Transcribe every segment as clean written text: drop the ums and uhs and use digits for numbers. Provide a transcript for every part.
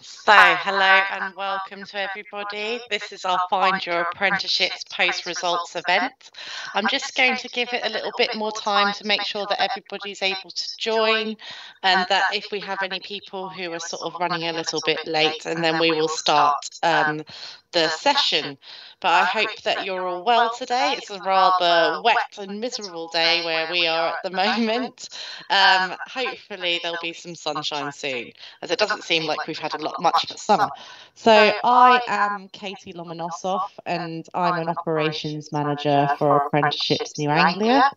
So, hello and welcome to everybody. This is our Find Your Apprenticeships post-results event. I'm just going to give it a little bit more time to make sure that everybody's able to join, and that if we have any people who are sort of running a little bit late, and then we will start the session. But I hope that you're all well today. It's a rather wet and miserable day where we are at the moment. Hopefully there'll be some sunshine soon, as it doesn't seem like we've had much of a summer. So I am Katie Lomonosov, and I'm an operations manager for Apprenticeships New Anglia.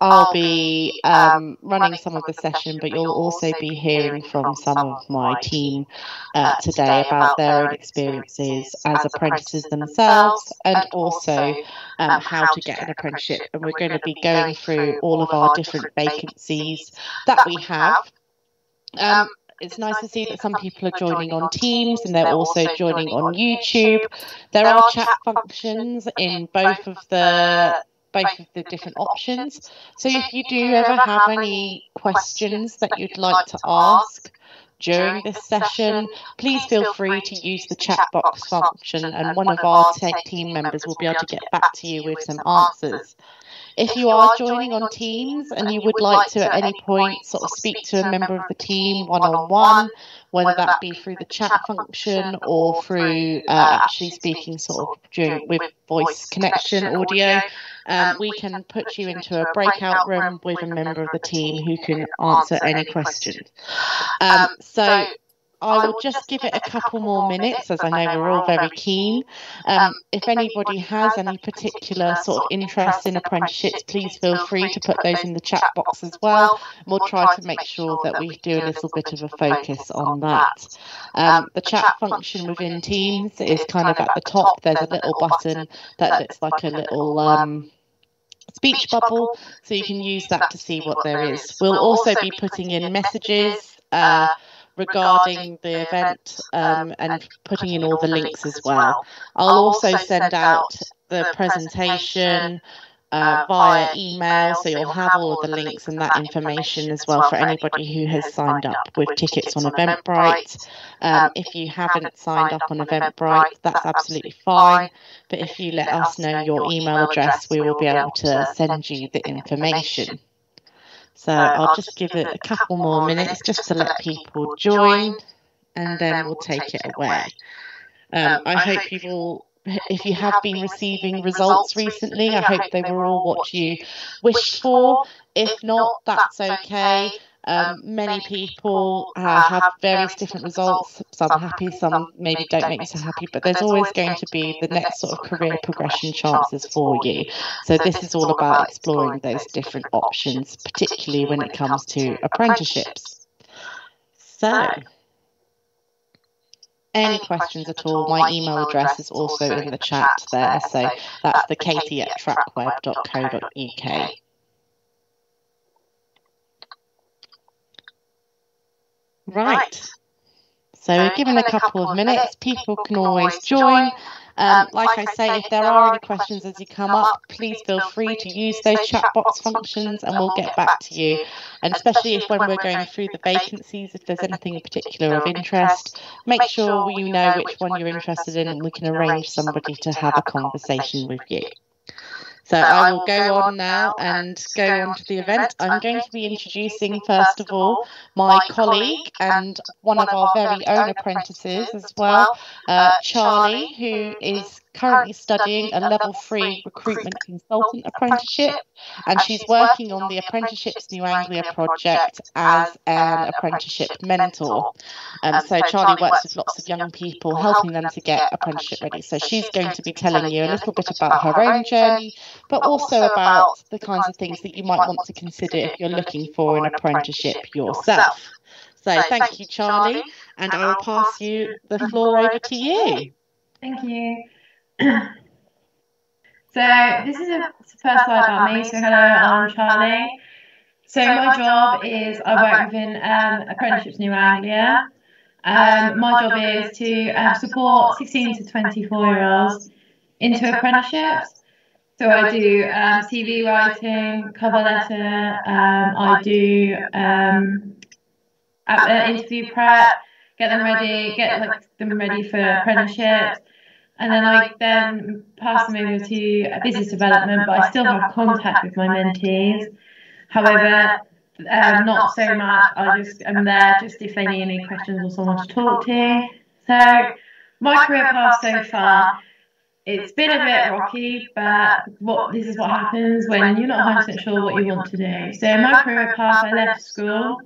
I'll be running some of the session, but you'll also be hearing from some of my team today about their own experiences as apprentices themselves, and also how to get an apprenticeship. And we're going to be going through all of our different vacancies that we have. It's nice to see that some people are joining on Teams, and they're also joining on YouTube. There are chat functions in both of the different options. So if you do ever have any questions that you'd like to ask during this session, please feel free to use the chat box function, and one of our team members will be able to get back to you with some answers. If you are joining on Teams and you would like to at any point sort of speak to a member of the team one-on-one, whether that be through the chat function or through actually speaking sort of with voice connection audio, we can put you into a breakout room with a member of the team who can answer any questions. So I will just give it a couple more minutes, as I know we're all very keen. If anybody has any particular sort of interest in apprenticeships, please feel free to put those in the chat box as well. We'll try to make sure that we do a little bit of a focus on that. The chat function within Teams is kind of at the top. There's a little button that looks like a little speech bubble, so you can use that to see what there is. We'll also be putting in messages regarding the event and putting in all the links as well. I'll also send out the presentation via email, so you'll have all of the links and that information as well for anybody who has signed up with tickets on Eventbrite. If you haven't signed up on Eventbrite, that's absolutely fine, but if you let us know your email address, we will be able to send you the information. So I'll just give it a couple more minutes just to let people join, and then we'll take it away. I hope you've all, if you have been receiving results recently, I hope they were all what you wished for. If not, that's okay. Many people have various different results. Some happy, some maybe don't make you so happy, but there's always going to be the next sort of career progression chances for you. So this is all about exploring those different options, particularly when it comes to apprenticeships. So any questions at all, my email address is also in the chat there. So that's the katie@tracweb.co.uk. Right, so we're given a couple of minutes. People can always join. Like I say, if there are any questions as you come up, please feel free to use those chat box functions and we'll get back to you. And especially if when we're going through the vacancies, if there's anything in particular of interest, make sure you know which one you're interested in and we can arrange somebody to have a conversation with you. So I will go on now and go on to the event. I'm going to be introducing, first of all, my colleague and one of our very own apprentices as well, Charlie, who is currently studying a level 3 recruitment consultant apprenticeship, and she's working on the Apprenticeships New Anglia project as an apprenticeship mentor. So Charlie works with lots of young people, helping them to get apprenticeship ready. So she's going to be telling you a little bit about her own journey, but also about the kinds of things that you might want to consider if you're looking for an apprenticeship yourself. So thank you, Charlie, and I will pass you the floor over to you. Thank you. So this is the first slide about me. So hello, I'm Charlie. So my job is I work within Apprenticeships New Anglia. My job is to support 16 to 24-year-olds into apprenticeships. So I do CV writing, cover letter, I do interview prep, get them ready for apprenticeships. And then I then pass them over to business development, but I still have contact with my mentees. However, not so much. I'm there just if they need any questions or someone to talk to. So my career path so far, it's been a bit rocky, but this is what happens when you're not 100% sure what you want to do. So my career path, I left school.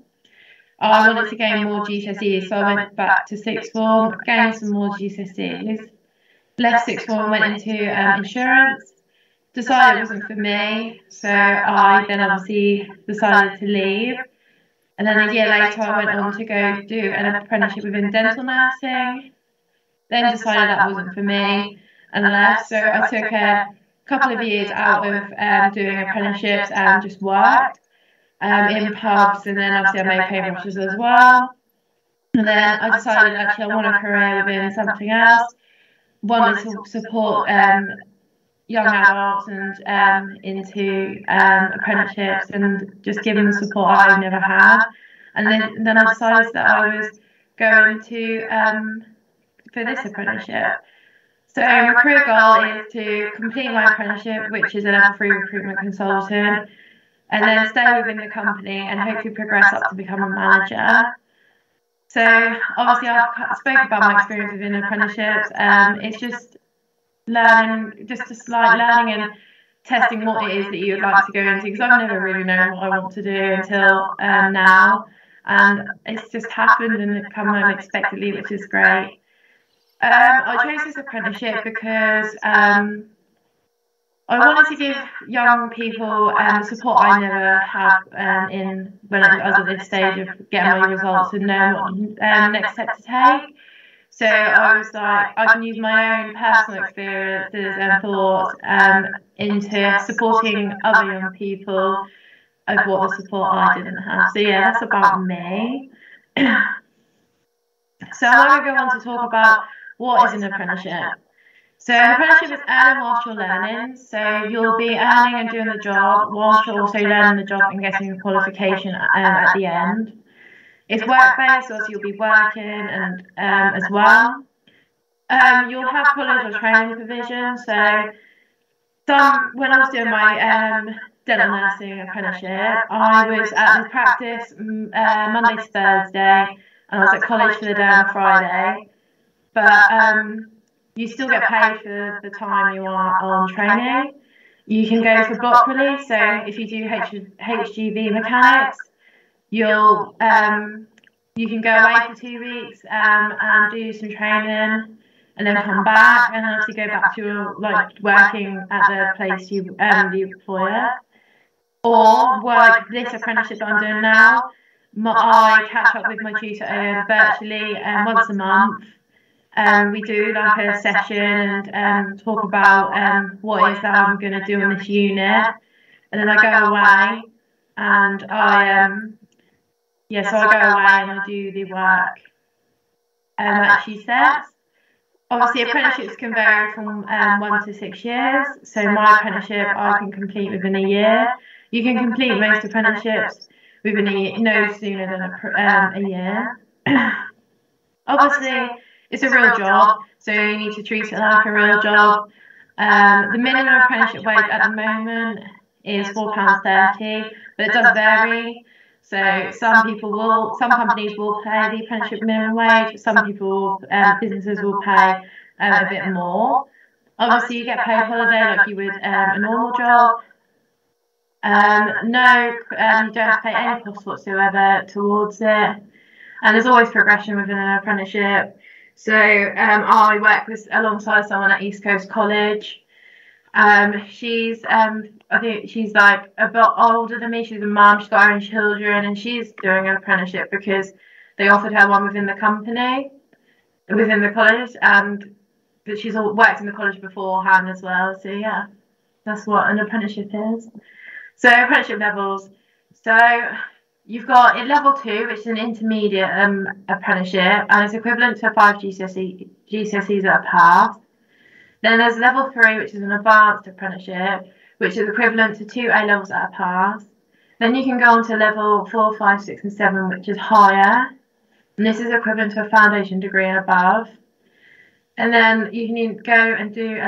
I wanted to gain more GCSEs, so I went back to sixth form, gained some more GCSEs. Left sixth form, went into insurance. Decided it wasn't for me, so I then obviously decided to leave. And then a year later, I went on to go do an apprenticeship within dental nursing. Then decided that wasn't for me and left. So I took a couple of years out of doing apprenticeships and just worked in pubs, and then obviously I made paintbrushes as well. And then I decided actually I want a career within something else. Wanted to support young adults and into apprenticeships and just give them the support I've never had. And then I decided that I was going to for this apprenticeship. So my career goal is to complete my apprenticeship, which is a level 3 recruitment consultant, and then stay within the company and hopefully progress up to become a manager. So obviously I've spoken about my experience within apprenticeships. It's just learning, just like learning and testing what it is that you would like to go into, because I've never really known what I want to do until now, and it's just happened and come unexpectedly, which is great. I chose this apprenticeship because I wanted to give young people the support I never had when I was at this stage of getting my results and knowing what next step to take. So I was like, I can use my own personal experiences and thoughts into supporting other young people of what the support I didn't have. So yeah, that's about me. So I want to go on to talk about what is an apprenticeship. So an apprenticeship is earning whilst you're learning. So you'll be earning and doing the job whilst you're also learning the job and getting a qualification at the end. It's work-based, so you'll be working and as well. You'll have college or training provision. So when I was doing my dental nursing apprenticeship, I was at the practice Monday to Thursday, and I was at college for the day on Friday. But you still get paid for the time you are on training. You can go for block release. So if you do HGV mechanics, you can go away for 2 weeks and do some training, and then come back and actually go back to working at the place the employer, or work this apprenticeship that I'm doing now. I catch up with my tutor virtually once a month. We do like a session and talk about what it is that I'm going to do on this unit, and then I go away and so I go away and I do the work that she says. Obviously, apprenticeships can vary from 1 to 6 years. So my apprenticeship I can complete within a year. You can complete most apprenticeships within no sooner than a year. Obviously, it's a real job, so you need to treat it like a real job. The minimum apprenticeship wage at the moment is £4.30, but it does vary. So some companies will pay the apprenticeship minimum wage. Some businesses will pay a bit more. Obviously, you get paid holiday like you would a normal job. You don't have to pay any costs whatsoever towards it. And there's always progression within an apprenticeship. So I work alongside someone at East Coast College. I think she's like a bit older than me. She's a mum. She's got her own children, and she's doing an apprenticeship because they offered her one within the company, within the college, but she's worked in the college beforehand as well. So yeah, that's what an apprenticeship is. So apprenticeship levels. So you've got a level 2, which is an intermediate apprenticeship, and it's equivalent to 5 GCSEs that are passed. Then there's level 3, which is an advanced apprenticeship, which is equivalent to 2 A levels that are passed. Then you can go on to level 4, 5, 6, and 7, which is higher. and this is equivalent to a foundation degree and above. And then you can go and do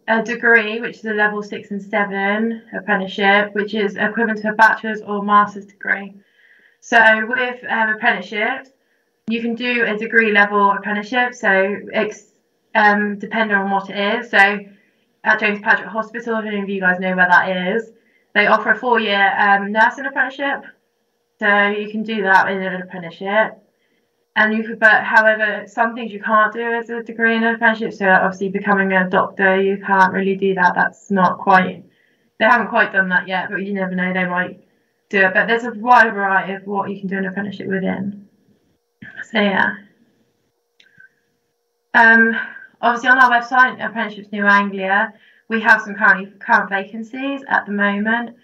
a degree, which is a level 6 and 7 apprenticeship, which is equivalent to a bachelor's or master's degree. So with apprenticeships, you can do a degree level apprenticeship, so depending on what it is. So at James Patrick Hospital, if any of you guys know where that is, they offer a 4-year nursing apprenticeship. So you can do that in an apprenticeship. And you could, but however, some things you can't do as a degree in an apprenticeship. So obviously becoming a doctor, you can't really do that. That's not quite, they haven't quite done that yet, but you never know, they might do it. But there's a wide variety of what you can do an apprenticeship within. So yeah. Obviously on our website, Apprenticeships New Anglia, we have some current vacancies at the moment.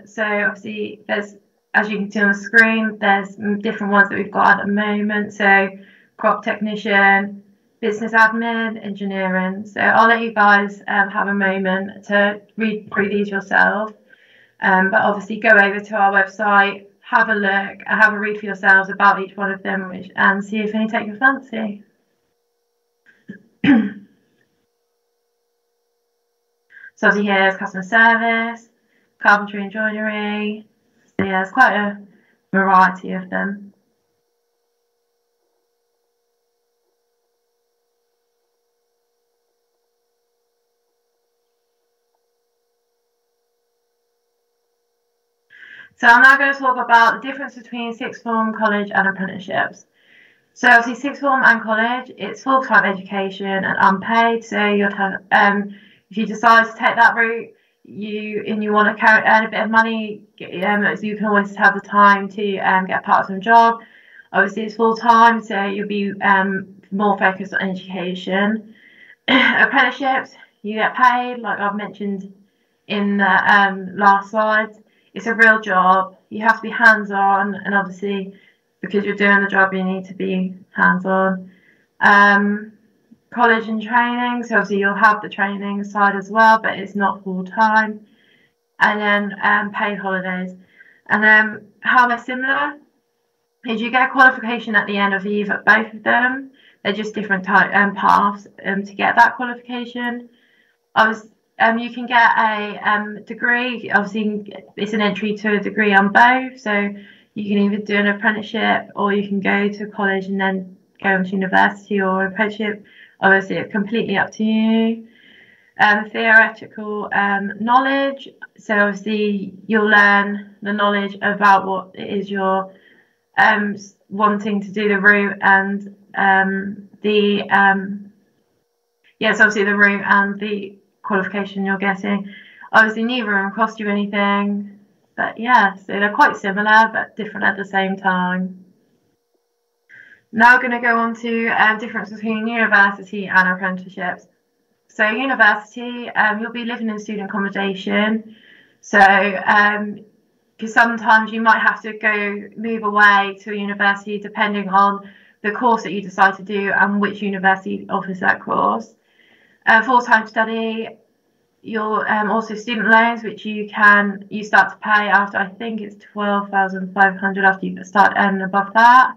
So obviously there's, as you can see on the screen, there's different ones that we've got at the moment. So crop technician, business admin, engineering. So I'll let you guys have a moment to read through these yourself. But obviously go over to our website, have a look, have a read for yourselves about each one of them, and see if any take your fancy. So obviously here's customer service, carpentry and joinery. So yeah, it's quite a variety of them. So I'm now going to talk about the difference between sixth form, college and apprenticeships. So obviously sixth form and college, it's full-time education and unpaid. So you'll have, if you decide to take that route, you want to earn a bit of money, so you can always have the time to get a part-time job. Obviously it's full-time, so you'll be more focused on education. Apprenticeships, you get paid, like I've mentioned in the last slides. It's a real job. You have to be hands-on, and obviously because you're doing the job, you need to be hands-on. College and training, so obviously you'll have the training side as well, but it's not full-time. And then paid holidays. And then how they're similar is you get a qualification at the end of both of them. They're just different paths to get that qualification. You can get a degree. Obviously, it's an entry to a degree on both. So you can either do an apprenticeship or you can go to college and then go on to university or apprenticeship. Obviously, it's completely up to you. Theoretical knowledge. So obviously, you'll learn the knowledge about what it is you're wanting to do the route and obviously the route and the qualification you're getting. Obviously neither of them cost you anything, but yeah, so they're quite similar but different at the same time. Now we're going to go on to difference between university and apprenticeships. So university, you'll be living in student accommodation, so because sometimes you might have to move away to a university depending on the course that you decide to do and which university offers that course. Full-time study, you'll also student loans, which you start to pay after, I think it's 12,500 after you start earning above that.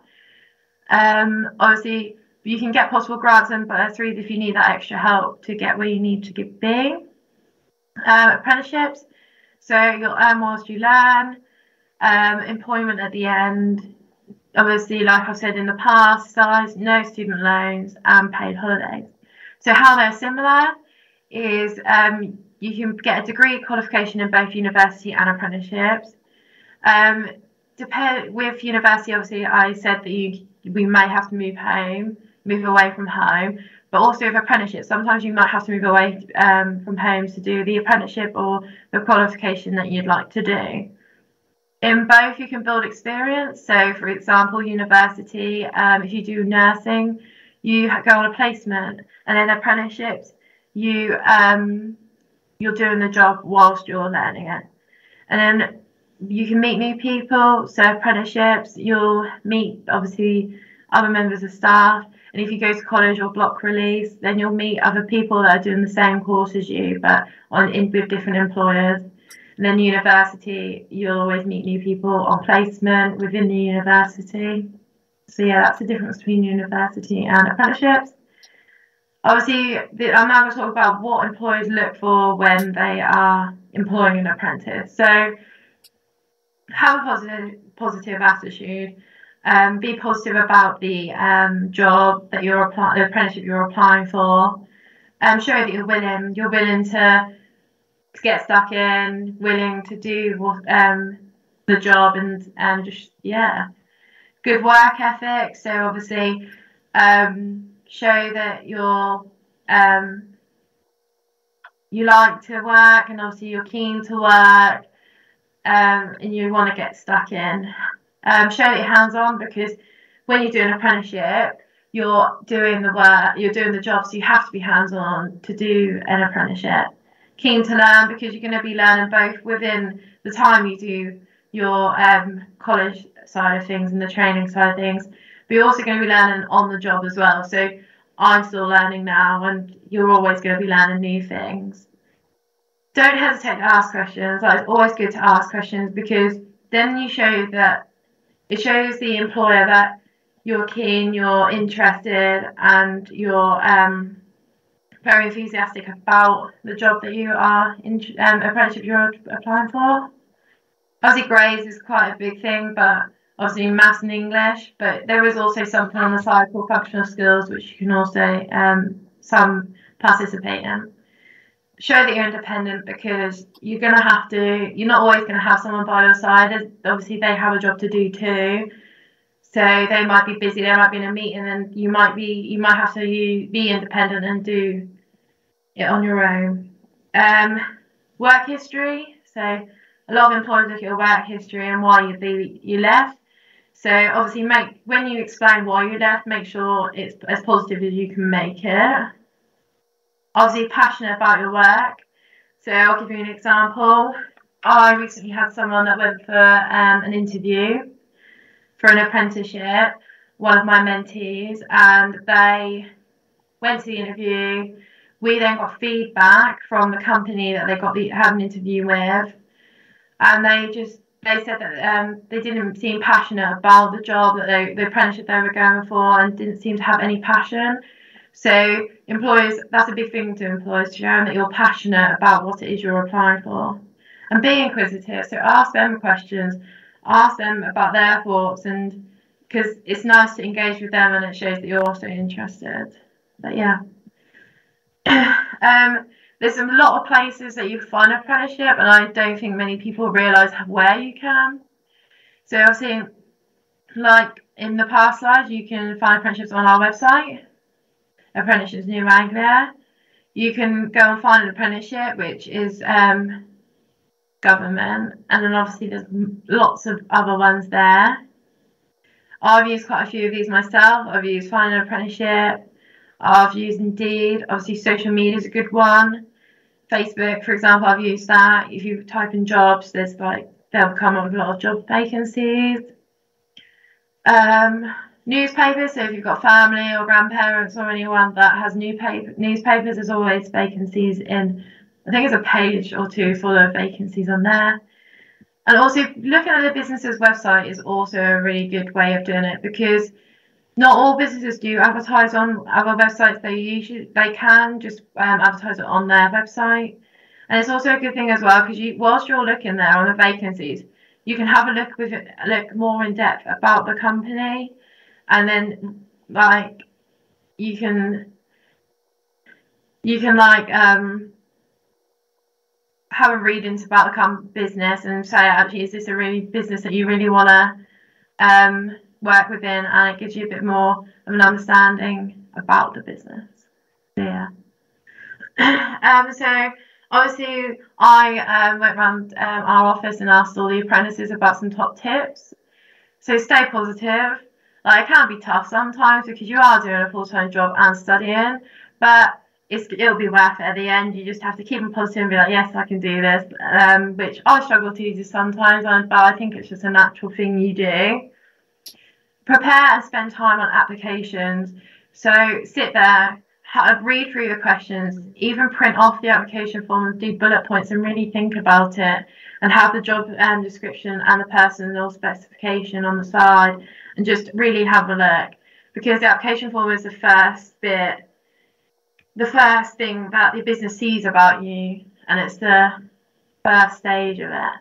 Obviously, you can get possible grants and bursaries if you need that extra help to get where you need to be. Apprenticeships, so you'll earn whilst you learn. Employment at the end, obviously, like I've said in the past, no student loans and paid holidays. So how they're similar is you can get a degree qualification in both university and apprenticeships. With university, obviously, I said that we may have to move away from home, but also with apprenticeship, sometimes you might have to move away from home to do the apprenticeship or the qualification that you'd like to do. In both, you can build experience. So, for example, university, if you do nursing, you go on a placement, and in apprenticeships, you're doing the job whilst you're learning it. And then you can meet new people. So apprenticeships, you'll meet obviously other members of staff. And if you go to college or block release, then you'll meet other people that are doing the same course as you, but with different employers. And then university, you'll always meet new people on placement within the university. So yeah, that's the difference between university and apprenticeships. Obviously, I'm now going to talk about what employers look for when they are employing an apprentice. So have a positive attitude. Be positive about the job that you're applying, the apprenticeship you're applying for. Show that you're willing to get stuck in, willing to do what the job, and just good work ethic. So obviously, show that you like to work, and obviously you're keen to work, and you want to get stuck in. Show that you're hands-on, because when you do an apprenticeship, you're doing the work, you're doing the job, so you have to be hands-on to do an apprenticeship. Keen to learn, because you're going to be learning both within the time you do your college side of things and the training side of things, but you're also going to be learning on the job as well. So I'm still learning now, and you're always going to be learning new things. Don't hesitate to ask questions. Like, it's always good to ask questions, because then you show that it shows the employer that you're keen, you're interested, and you're very enthusiastic about the job that you are in, apprenticeship you're applying for. Obviously, grades is quite a big thing, but obviously maths and English. But there is also something on the side called functional skills, which you can also some participate in. Show that you're independent, because you're not always going to have someone by your side. Obviously, they have a job to do too. So they might be busy, they might be in a meeting, and you might have to be independent and do it on your own. Work history. So a lot of employers look at your work history and why you left. So obviously, when you explain why you left, make sure it's as positive as you can make it. Obviously, passionate about your work. So I'll give you an example. I recently had someone that went for an interview for an apprenticeship, one of my mentees, and they went to the interview. We then got feedback from the company that they had an interview with, and they said that they didn't seem passionate about the job, that the apprenticeship they were going for, and didn't seem to have any passion. So employers, that's a big thing to employers, to show that you're passionate about what it is you're applying for. And be inquisitive, so ask them questions, ask them about their thoughts, and because it's nice to engage with them, and it shows that you're also interested. But yeah. There's a lot of places that you find an apprenticeship, and I don't think many people realise where you can. So obviously, like in the past slides, you can find apprenticeships on our website, Apprenticeships New Anglia. You can go and find an apprenticeship which is government, and then obviously there's lots of other ones there. I've used quite a few of these myself. I've used Find an Apprenticeship, I've used Indeed. Obviously social media is a good one. Facebook, for example, I've used that. If you type in jobs, they'll come up with a lot of job vacancies. Newspapers, so if you've got family or grandparents or anyone that has newspapers, there's always vacancies in, I think it's a page or two full of vacancies on there. And also looking at the business's website is also a really good way of doing it, because not all businesses do advertise on other websites. They can just advertise it on their website. And it's also a good thing as well, because whilst you're looking there on the vacancies, you can have a look more in depth about the company, and then you can have a read into about the business and say, actually, is this a really business that you really want to work within? And it gives you a bit more of an understanding about the business. Yeah. So obviously, I went around our office and asked all the apprentices about some top tips. So stay positive. Like, it can be tough sometimes, because you are doing a full-time job and studying, but it'll be worth it at the end. You just have to keep them positive and be like, yes, I can do this, which I struggle to do sometimes, but I think it's just a natural thing you do. Prepare and spend time on applications. So sit there, read through the questions, even print off the application form and do bullet points and really think about it, and have the job description and the personal specification on the side, and just really have a look, because the application form is the first bit, the first thing that the business sees about you, and it's the first stage of it.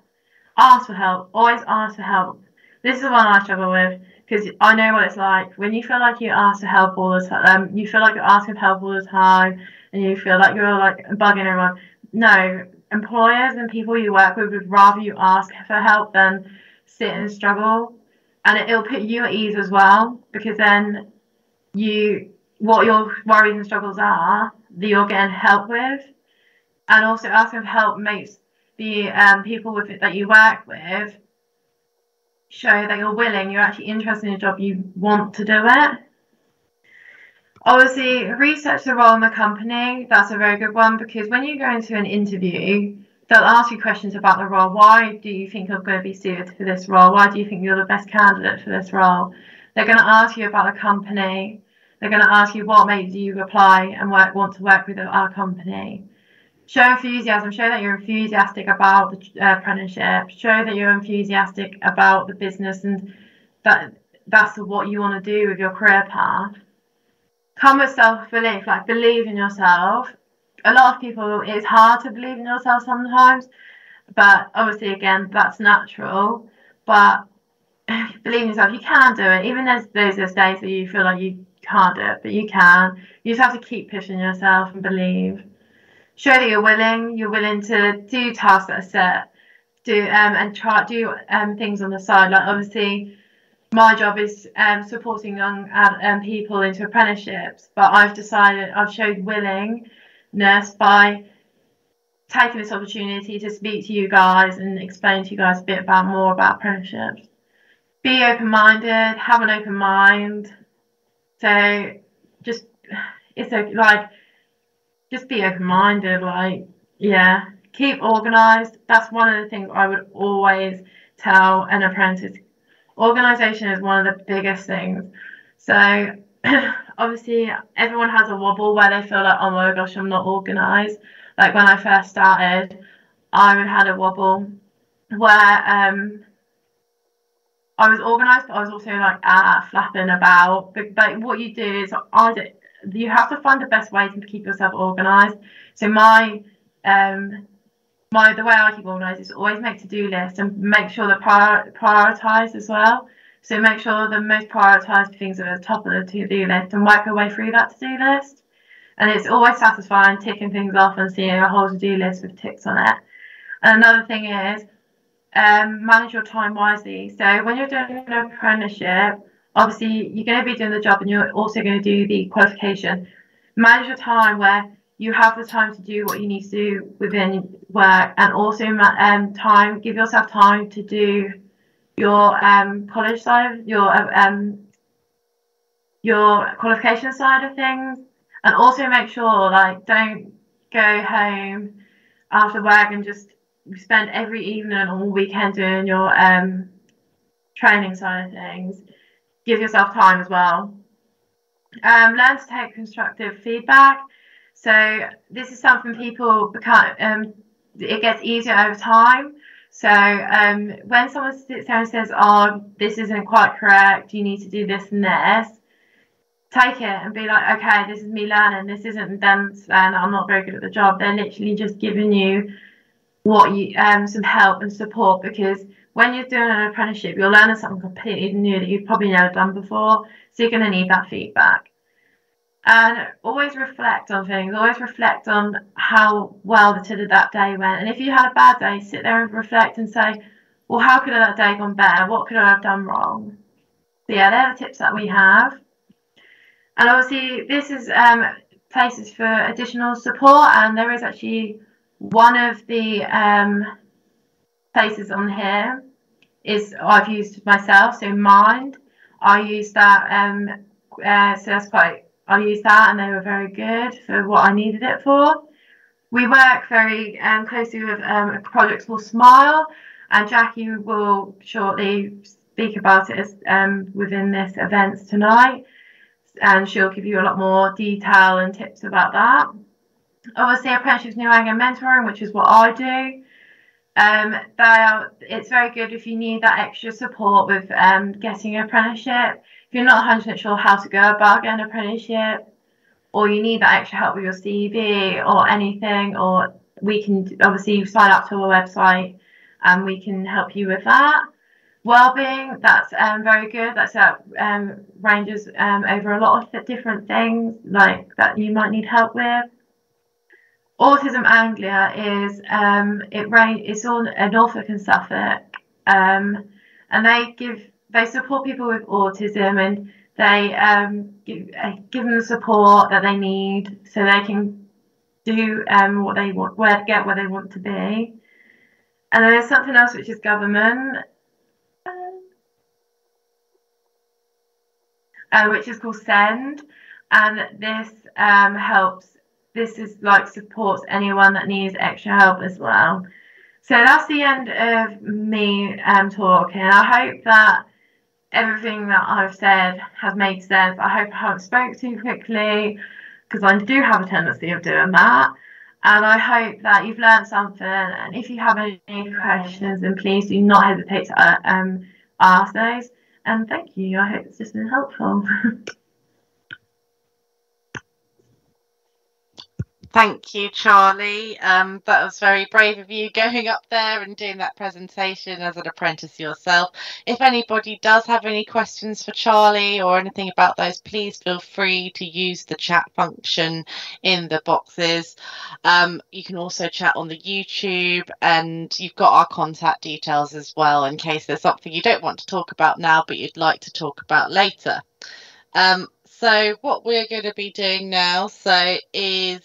Ask for help. Always ask for help. This is the one I struggle with, because I know what it's like when you feel like you ask for help all the time. You feel like you're asking for help all the time, and you feel like you're like bugging everyone. No, employers and people you work with would rather you ask for help than sit and struggle, and it'll put you at ease as well, because then what your worries and struggles are that you're getting help with, and also asking for help makes the people with it that you work with show that you're willing, you're actually interested in your job, you want to do it. Obviously, research the role in the company. That's a very good one, because when you go into an interview, they'll ask you questions about the role. Why do you think you're going to be suited for this role? Why do you think you're the best candidate for this role? They're going to ask you about the company. They're going to ask you what made you apply and want to work with our company. Show enthusiasm. Show that you're enthusiastic about the apprenticeship. Show that you're enthusiastic about the business, and that's what you want to do with your career path. Come with self-belief, like believe in yourself. A lot of people, it's hard to believe in yourself sometimes, but obviously, again, that's natural. But believe in yourself, you can do it. Even there's days that you feel like you can't do it, but you can. You just have to keep pushing yourself and believe. Show that you're willing to do tasks that are set, and try do things on the side. Like, obviously, my job is supporting young people into apprenticeships, but I've showed willingness by taking this opportunity to speak to you guys and explain to you guys a bit more about apprenticeships. Be open-minded, have an open mind. So just be open-minded, keep organised. That's one of the things I would always tell an apprentice. Organisation is one of the biggest things. So obviously everyone has a wobble where they feel like, oh my gosh, I'm not organised. Like when I first started, I had a wobble where I was organised, but I was also flapping about. But what you do is you have to find the best way to keep yourself organised. So the way I keep organised is always make to-do lists and make sure that prioritise as well. So make sure the most prioritised things are at the top of the to-do list and work your way through that to-do list. And it's always satisfying ticking things off and seeing a whole to-do list with ticks on it. And another thing is manage your time wisely. So when you're doing an apprenticeship, obviously you're going to be doing the job and you're also going to do the qualification. Manage your time where you have the time to do what you need to do within work, and also give yourself time to do your college side, your qualification side of things, and also make sure don't go home after work and just spend every evening or weekend doing your training side of things. Give yourself time as well. Learn to take constructive feedback. So this is something people become, it gets easier over time. So when someone sits there and says, oh, this isn't quite correct, you need to do this and this, take it and be like, okay, this is me learning, this isn't them saying I'm not very good at the job. They're literally just giving you some help and support, because when you're doing an apprenticeship, you're learning something completely new that you've probably never done before, so you're going to need that feedback. And always reflect on things, always reflect on how well that day went. And if you had a bad day, sit there and reflect and say, well, how could that day gone better? What could I have done wrong? So yeah, they're the tips that we have. And obviously this is places for additional support, and there is actually one of the places on here is I've used myself, so Mind. I used that, I used that and they were very good for what I needed it for. We work very closely with a project called Smile, and Jackie will shortly speak about it within this event tonight. and she'll give you a lot more detail and tips about that. Obviously, Apprenticeships New Anglia mentoring, which is what I do. It's very good if you need that extra support with getting an apprenticeship. If you're not 100% sure how to go about getting an apprenticeship, or you need that extra help with your CV or anything, or we can obviously sign up to our website and we can help you with that. Wellbeing, that's very good. That's ranges over a lot of different things like that you might need help with. Autism Anglia is it's on Norfolk and Suffolk, and they support people with autism, and they give them the support that they need so they can do what they want, get where they want to be. And then there's something else which is government, which is called SEND, and this helps. This is like supports anyone that needs extra help as well. So that's the end of me talking. I hope that everything that I've said has made sense. I hope I haven't spoke too quickly, because I do have a tendency of doing that. And I hope that you've learned something. And if you have any questions, then please do not hesitate to ask those. And thank you. I hope it's just been helpful. Thank you, Charlie. That was very brave of you going up there and doing that presentation as an apprentice yourself. If anybody does have any questions for Charlie or anything about those, please feel free to use the chat function in the boxes. You can also chat on the YouTube, and you've got our contact details as well in case there's something you don't want to talk about now but you'd like to talk about later. So what we're going to be doing now is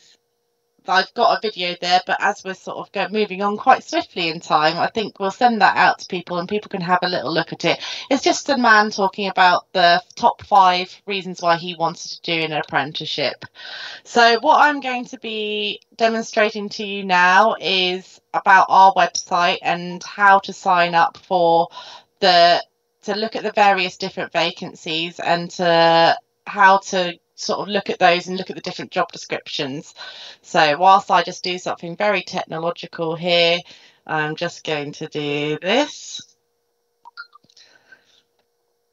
I've got a video there, but as we're sort of moving on quite swiftly in time, I think we'll send that out to people and people can have a little look at it. It's just a man talking about the top 5 reasons why he wanted to do an apprenticeship. So what I'm going to be demonstrating to you now is about our website and how to sign up for to look at the various different vacancies and how to sort of look at those and look at the different job descriptions. So whilst I just do something very technological here, I'm just going to do this.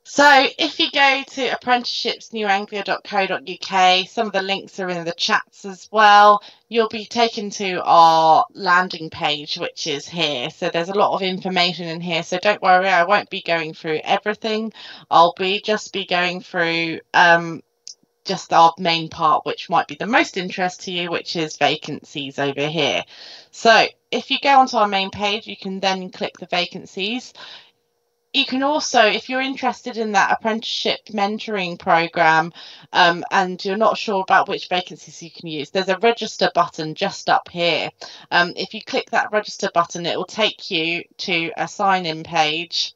So if you go to apprenticeshipsnewanglia.co.uk, some of the links are in the chats as well. You'll be taken to our landing page, which is here. So there's a lot of information in here. So don't worry, I won't be going through everything. I'll just be going through just our main part, which might be the most interest to you, which is vacancies over here. So if you go onto our main page, you can then click the vacancies. You can also, if you're interested in that apprenticeship mentoring program and you're not sure about which vacancies you can use, there's a register button just up here. If you click that register button, it will take you to a sign-in page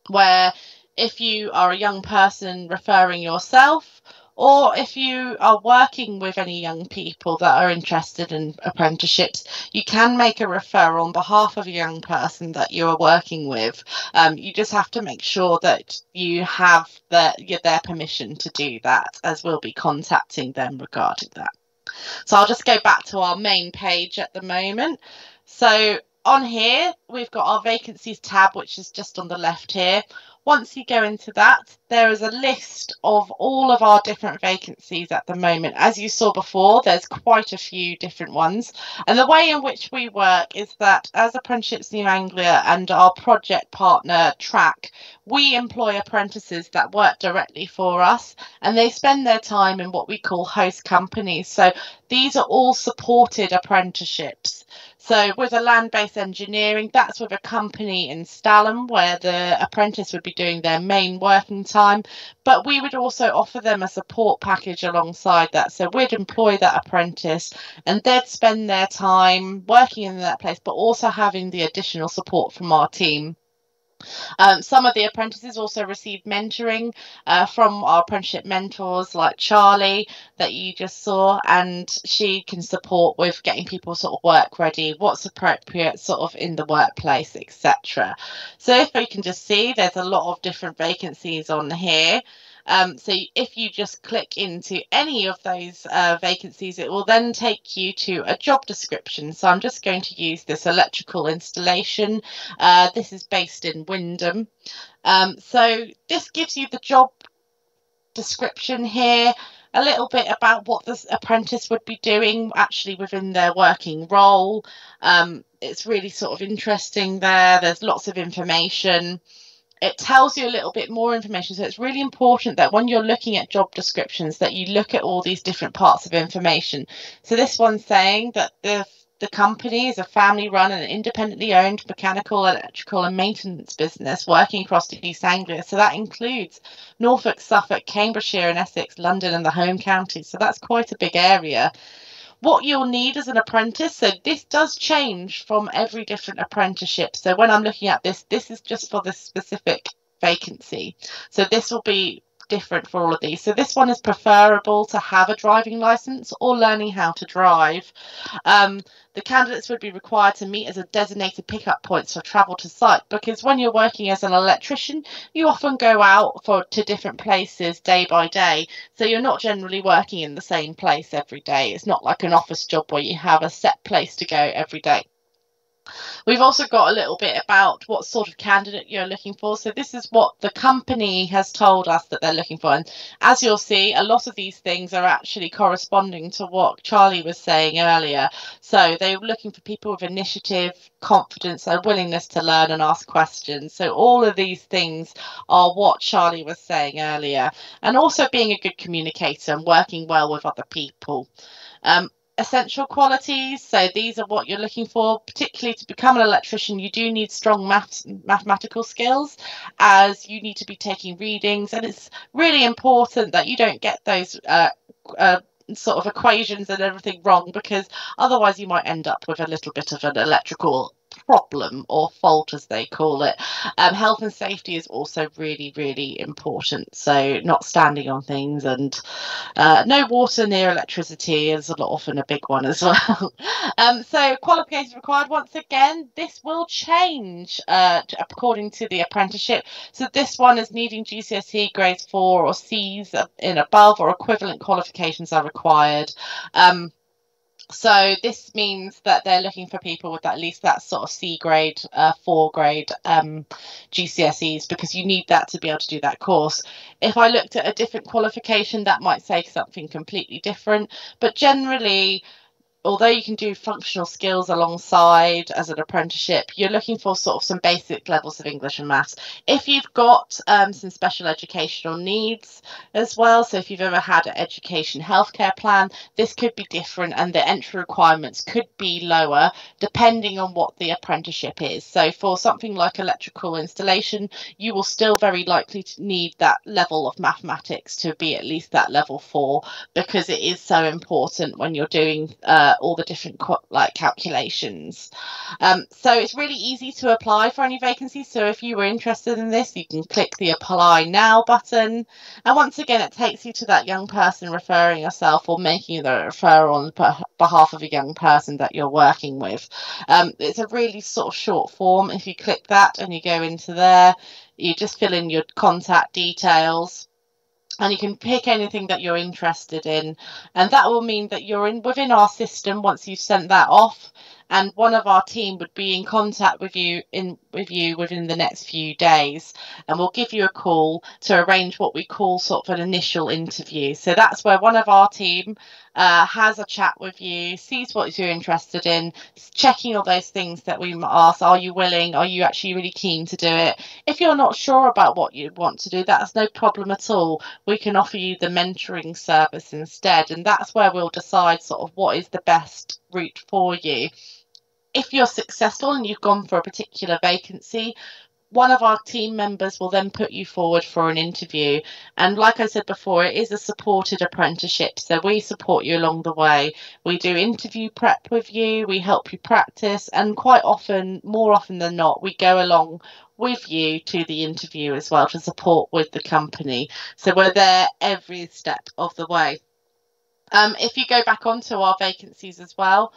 where if you are a young person referring yourself, or if you are working with any young people that are interested in apprenticeships, you can make a referral on behalf of a young person that you are working with. You just have to make sure that you have their permission to do that, as we'll be contacting them regarding that. So I'll just go back to our main page at the moment. So on here, we've got our vacancies tab, which is just on the left here. Once you go into that, there is a list of all of our different vacancies at the moment. As you saw before, there's quite a few different ones. And the way in which we work is that as Apprenticeships New Anglia and our project partner TrAC, we employ apprentices that work directly for us, and they spend their time in what we call host companies. So these are all supported apprenticeships. So with a land-based engineering, that's with a company in Stalham where the apprentice would be doing their main working time, but we would also offer them a support package alongside that. So we'd employ that apprentice and they'd spend their time working in that place, but also having the additional support from our team. Some of the apprentices also receive mentoring from our apprenticeship mentors like Charlie that you just saw, and she can support with getting people sort of work ready, what's appropriate sort of in the workplace, etc. So if we can just see, there's a lot of different vacancies on here. So if you just click into any of those vacancies, it will then take you to a job description. So I'm just going to use this electrical installation. This is based in Wymondham. So this gives you the job description here, a little bit about what this apprentice would be doing actually within their working role. It's really sort of interesting there. There's lots of information. It tells you a little bit more information. So it's really important that when you're looking at job descriptions that you look at all these different parts of information. So this one's saying that the company is a family-run and independently owned mechanical, electrical and maintenance business working across East Anglia. So that includes Norfolk, Suffolk, Cambridgeshire and Essex, London and the home counties. So that's quite a big area. What you'll need as an apprentice, so this does change from every different apprenticeship. So when I'm looking at this is just for the specific vacancy. So this will be different for all of these. So this one is preferable to have a driving license or learning how to drive. The candidates would be required to meet as a designated pickup points for travel to site, because when you're working as an electrician, you often go out to different places day by day. So you're not generally working in the same place every day. It's not like an office job where you have a set place to go every day. We've also got a little bit about what sort of candidate you're looking for. So this is what the company has told us that they're looking for. And as you'll see, a lot of these things are actually corresponding to what Charlie was saying earlier. So they're looking for people with initiative, confidence, and willingness to learn and ask questions. So all of these things are what Charlie was saying earlier. And also being a good communicator and working well with other people. Essential qualities, so these are what you're looking for, particularly to become an electrician. You do need strong mathematical skills, as you need to be taking readings, and it's really important that you don't get those sort of equations and everything wrong, because otherwise you might end up with a little bit of an electrical problem or fault, as they call it. Health and safety is also really, really important. So not standing on things, and no water near electricity is often a big one as well. So qualifications required. Once again, this will change according to the apprenticeship. So this one is needing GCSE grades 4 or C's in above, or equivalent qualifications are required. So this means that they're looking for people with at least that sort of C grade, 4 grade GCSEs, because you need that to be able to do that course. If I looked at a different qualification, that might say something completely different. But generally, although you can do functional skills alongside as an apprenticeship, you're looking for sort of some basic levels of English and maths. If you've got some special educational needs as well, so if you've ever had an education healthcare plan, this could be different, and the entry requirements could be lower depending on what the apprenticeship is. So for something like electrical installation, you will still very likely to need that level of mathematics to be at least that level 4, because it is so important when you're doing all the different calculations. So it's really easy to apply for any vacancies. So if you were interested in this, you can click the apply now button, and once again it takes you to that young person referring yourself or making the referral on behalf of a young person that you're working with. It's a really sort of short form. If you click that and you go into there, you just fill in your contact details, and you can pick anything that you're interested in, and that will mean that you're within our system once you've sent that off, and one of our team would be in contact with you within the next few days, and we'll give you a call to arrange what we call sort of an initial interview. So that's where one of our team has a chat with you, sees what you're interested in, checking all those things that we ask. Are you willing? Are you actually really keen to do it? If you're not sure about what you want to do, that's no problem at all. We can offer you the mentoring service instead, and that's where we'll decide sort of what is the best route for you. If you're successful and you've gone for a particular vacancy, one of our team members will then put you forward for an interview. And like I said before, it is a supported apprenticeship, so we support you along the way. We do interview prep with you, we help you practice, and quite often, more often than not, we go along with you to the interview as well to support with the company. So we're there every step of the way. If you go back onto our vacancies as well,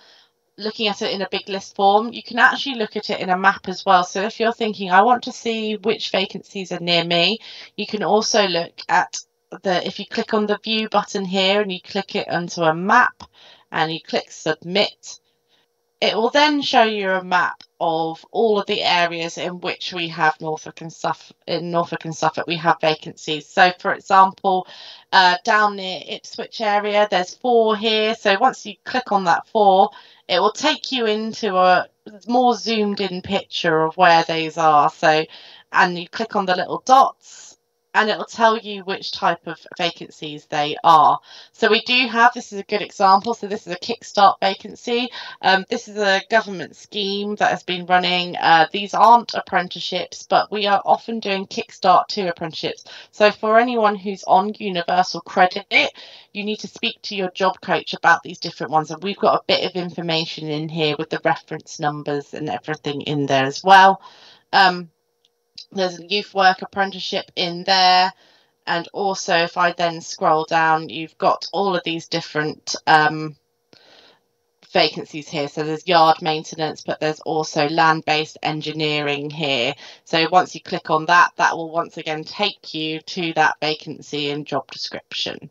looking at it in a big list form, you can actually look at it in a map as well. So if you're thinking, I want to see which vacancies are near me, you can also look at if you click on the view button here and you click it onto a map and you click submit, it will then show you a map of all of the areas in which we have Norfolk and Suffolk we have vacancies. So for example, down near Ipswich area, there's 4 here. So once you click on that 4, it will take you into a more zoomed in picture of where those are. So, and you click on the little dots and it will tell you which type of vacancies they are. So we do have, this is a good example. So this is a Kickstart vacancy. This is a government scheme that has been running. These aren't apprenticeships, but we are often doing Kickstart 2 apprenticeships. So for anyone who's on universal credit, you need to speak to your job coach about these different ones. And we've got a bit of information in here with the reference numbers and everything in there as well. There's a youth work apprenticeship in there. And also, if I then scroll down, you've got all of these different vacancies here. So there's yard maintenance, but there's also land-based engineering here. So once you click on that, that will once again take you to that vacancy and job description.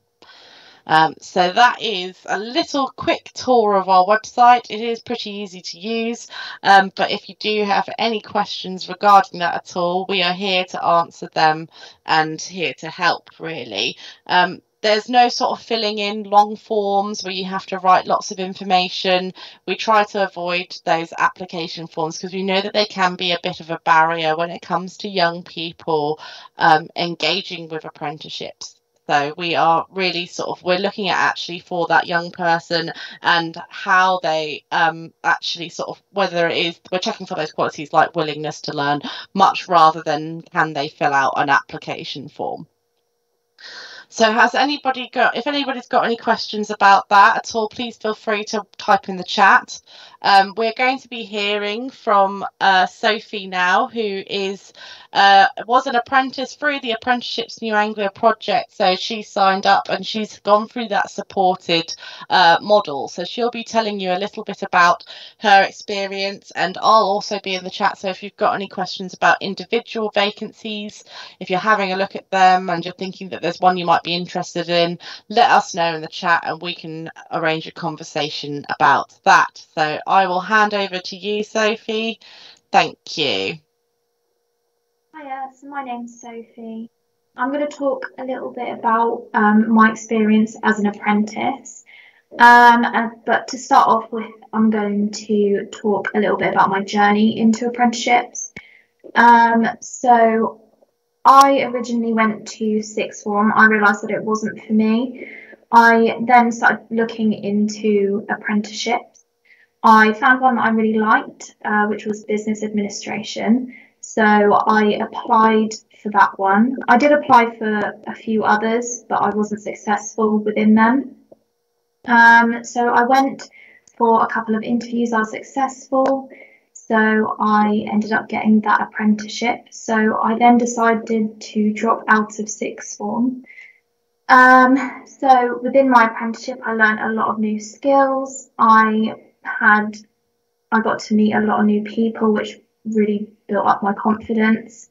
So that is a little quick tour of our website. It is pretty easy to use, but if you do have any questions regarding that at all, we are here to answer them and here to help, really. There's no sort of filling in long forms where you have to write lots of information. We try to avoid those application forms because we know that they can be a bit of a barrier when it comes to young people engaging with apprenticeships. So we are really we're looking at actually for that young person and how they actually whether it is, we're checking for those qualities like willingness to learn, much rather than can they fill out an application form. So if anybody's got any questions about that at all, please feel free to type in the chat. We're going to be hearing from Sophie now, who was an apprentice through the Apprenticeships New Anglia project. So she signed up and she's gone through that supported model. So she'll be telling you a little bit about her experience, and I'll also be in the chat. So if you've got any questions about individual vacancies, if you're having a look at them and you're thinking that there's one you might be interested in, let us know in the chat and we can arrange a conversation about that. So I will hand over to you, Sophie. Thank you. Hiya, so my name's Sophie. I'm going to talk a little bit about my experience as an apprentice. But to start off with, I'm going to talk a little bit about my journey into apprenticeships. So I originally went to sixth form. I realised that it wasn't for me. I then started looking into apprenticeships. I found one that I really liked, which was business administration. So I applied for that one. I did apply for a few others, but I wasn't successful within them. So I went for a couple of interviews. I was successful. So I ended up getting that apprenticeship. So I then decided to drop out of sixth form. So within my apprenticeship, I learned a lot of new skills. I got to meet a lot of new people, which really built up my confidence.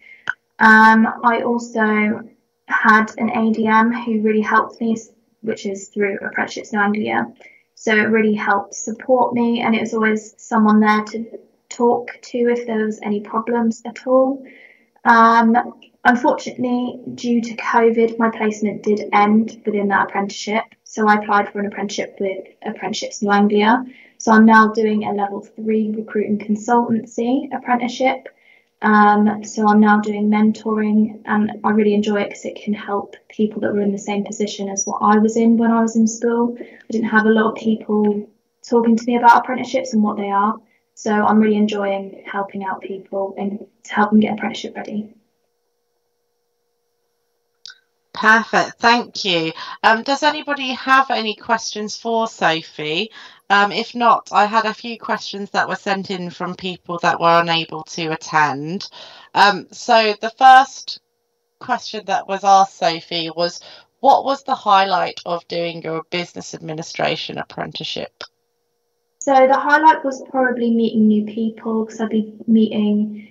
I also had an ADM who really helped me, which is through Apprenticeships New Anglia. So it really helped support me, and it was always someone there to talk to if there was any problems at all. Unfortunately, due to COVID, my placement did end within that apprenticeship. So I applied for an apprenticeship with Apprenticeships New Anglia. So I'm now doing a level 3 recruiting consultancy apprenticeship. So I'm now doing mentoring, and I really enjoy it because it can help people that were in the same position as what I was in when I was in school. I didn't have a lot of people talking to me about apprenticeships and what they are. So I'm really enjoying helping out people and to help them get apprenticeship ready. Perfect, thank you. Does anybody have any questions for Sophie? If not, I had a few questions that were sent in from people that were unable to attend. So the first question that was asked Sophie was, what was the highlight of doing your business administration apprenticeship? So the highlight was probably meeting new people, because I'd be meeting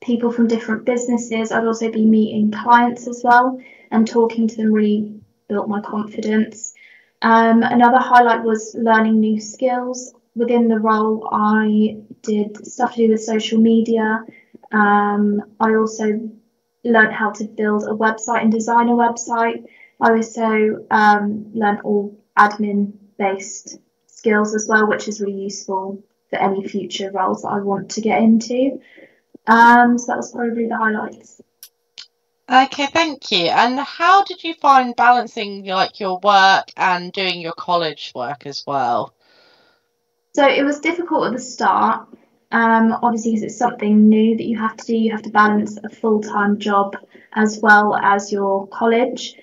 people from different businesses. I'd also be meeting clients as well and talking to them really built my confidence. Another highlight was learning new skills. Within the role, I did stuff to do with social media. I also learned how to build a website and design a website. I also learned all admin-based skills as well, which is really useful for any future roles that I want to get into. So that was probably the highlights. Okay, thank you. And how did you find balancing like your work and doing your college work as well? So it was difficult at the start, obviously because it's something new that you have to do. You have to balance a full-time job as well as your college.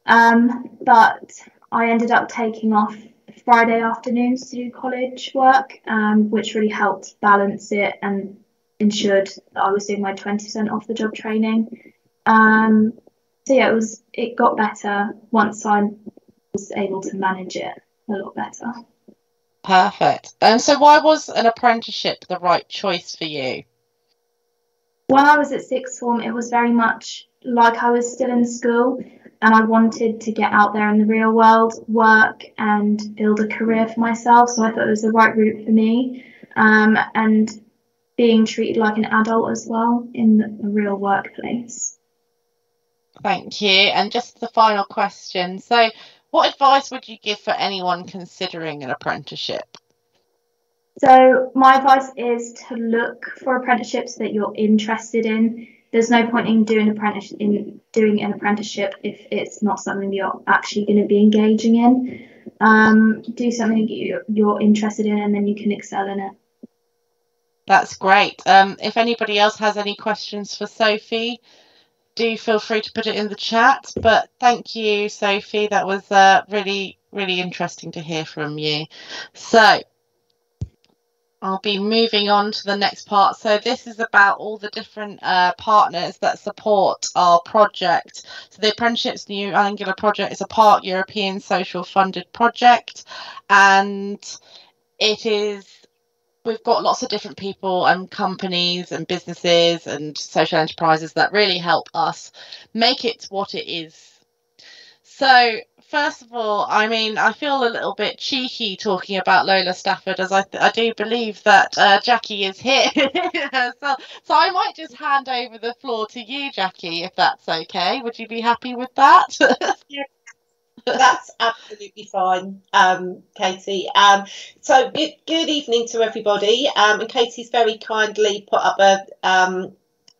But I ended up taking off Friday afternoons to do college work, which really helped balance it and ensured that I was doing my 20% off the job training. So yeah, it got better once I was able to manage it a lot better. Perfect. And so why was an apprenticeship the right choice for you? When I was at sixth form, it was very much like I was still in school and I wanted to get out there in the real world, work and build a career for myself. So I thought it was the right route for me, and being treated like an adult as well in the real workplace. Thank you. And just the final question. So what advice would you give for anyone considering an apprenticeship? So my advice is to look for apprenticeships that you're interested in. There's no point in doing an apprenticeship if it's not something you're actually going to be engaging in. Do something you're interested in, and then you can excel in it. That's great. If anybody else has any questions for Sophie, do feel free to put it in the chat. But thank you, Sophie. That was really, really interesting to hear from you. So I'll be moving on to the next part. So this is about all the different partners that support our project. So the Apprenticeships New Anglia project is a part European social funded project, and we've got lots of different people and companies and businesses and social enterprises that really help us make it what it is. So first of all, I mean, I feel a little bit cheeky talking about Lola Stafford, as I do believe that Jackie is here. so I might just hand over the floor to you, Jackie, if that's okay. Would you be happy with that? Yeah. That's absolutely fine, Katie. So good evening to everybody. And Katie's very kindly put up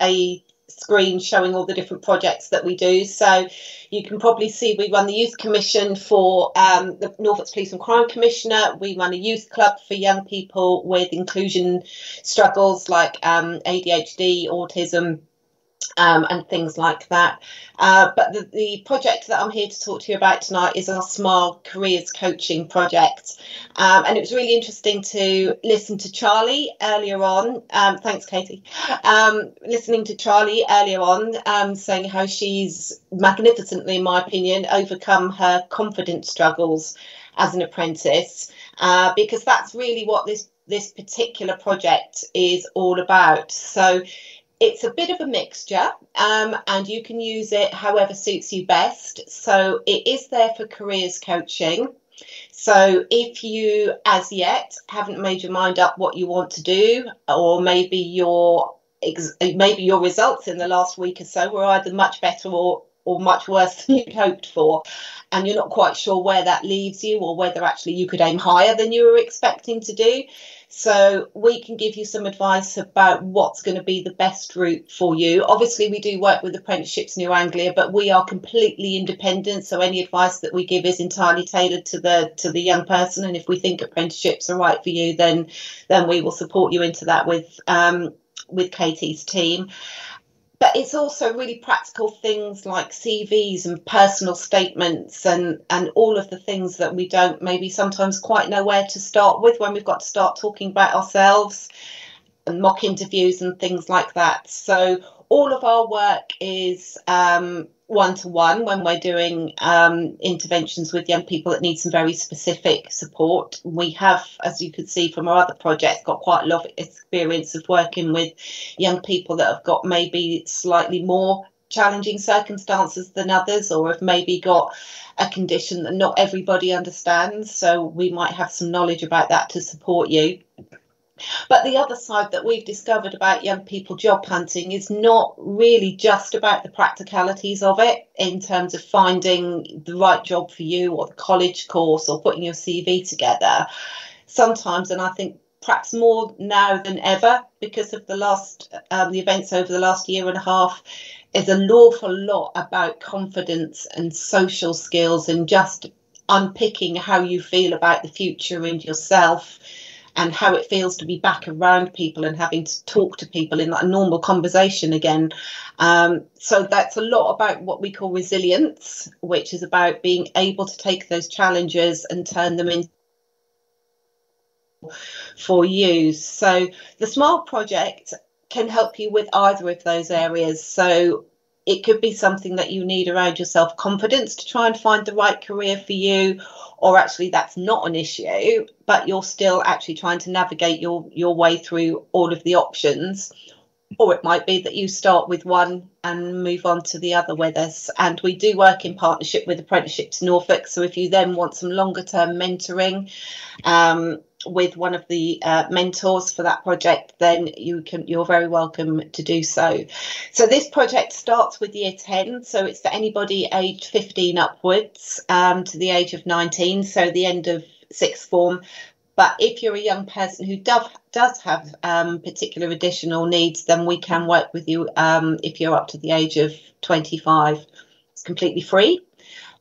a screen showing all the different projects that we do. So you can probably see we run the Youth Commission for the Norfolk Police and Crime Commissioner. We run a youth club for young people with inclusion struggles like ADHD, autism, and things like that. But the project that I'm here to talk to you about tonight is our Smile Careers Coaching project. And it was really interesting to listen to Charlie earlier on. Thanks, Katie. Listening to Charlie earlier on, saying how she's magnificently, in my opinion, overcome her confidence struggles as an apprentice, because that's really what this particular project is all about. So it's a bit of a mixture, and you can use it however suits you best. So it is there for careers coaching. So if you, as yet, haven't made your mind up what you want to do, or maybe your results in the last week or so were either much better or much worse than you'd hoped for, and you're not quite sure where that leaves you, or whether actually you could aim higher than you were expecting to do. So we can give you some advice about what's going to be the best route for you. Obviously, we do work with Apprenticeships New Anglia, but we are completely independent. So any advice that we give is entirely tailored to the young person. And if we think apprenticeships are right for you, then we will support you into that with Katie's team. But it's also really practical things like CVs and personal statements and all of the things that we don't maybe sometimes quite know where to start with when we've got to start talking about ourselves, and mock interviews and things like that. So all of our work is one-to-one when we're doing interventions with young people that need some very specific support. We have, as you could see from our other projects, got quite a lot of experience of working with young people that have got maybe slightly more challenging circumstances than others, or have maybe got a condition that not everybody understands. So we might have some knowledge about that to support you. But the other side that we've discovered about young people job hunting is not really just about the practicalities of it in terms of finding the right job for you or the college course or putting your CV together. Sometimes, and I think perhaps more now than ever because of the events over the last year and a half, is an awful lot about confidence and social skills and just unpicking how you feel about the future and yourself, and how it feels to be back around people and having to talk to people in a normal conversation again. So that's a lot about what we call resilience, which is about being able to take those challenges and turn them into for you. So the SMILE project can help you with either of those areas. So it could be something that you need around your self-confidence to try and find the right career for you, or actually that's not an issue, but you're still actually trying to navigate your way through all of the options. Or it might be that you start with one and move on to the other with us. And we do work in partnership with Apprenticeships Norfolk. So if you then want some longer term mentoring with one of the mentors for that project, then you're very welcome to do so. So this project starts with year 10. So it's for anybody aged 15 upwards to the age of 19. So the end of sixth form. But if you're a young person who does have particular additional needs, then we can work with you if you're up to the age of 25. It's completely free.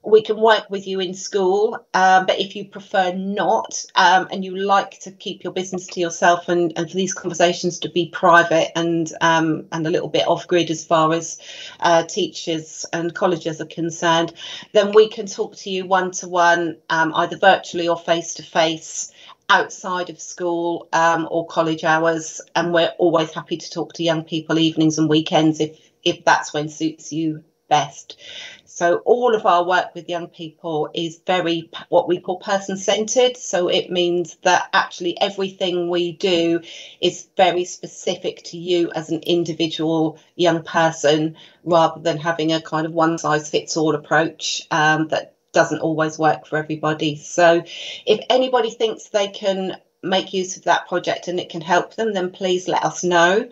We can work with you in school, but if you prefer not, and you like to keep your business to yourself and for these conversations to be private and a little bit off-grid as far as teachers and colleges are concerned, then we can talk to you one-to-one, either virtually or face-to-face, outside of school or college hours, and we're always happy to talk to young people evenings and weekends if that's when suits you best. So all of our work with young people is very what we call person-centered. So it means that actually everything we do is very specific to you as an individual young person, rather than having a kind of one-size-fits-all approach that doesn't always work for everybody. So if anybody thinks they can make use of that project and it can help them, then please let us know.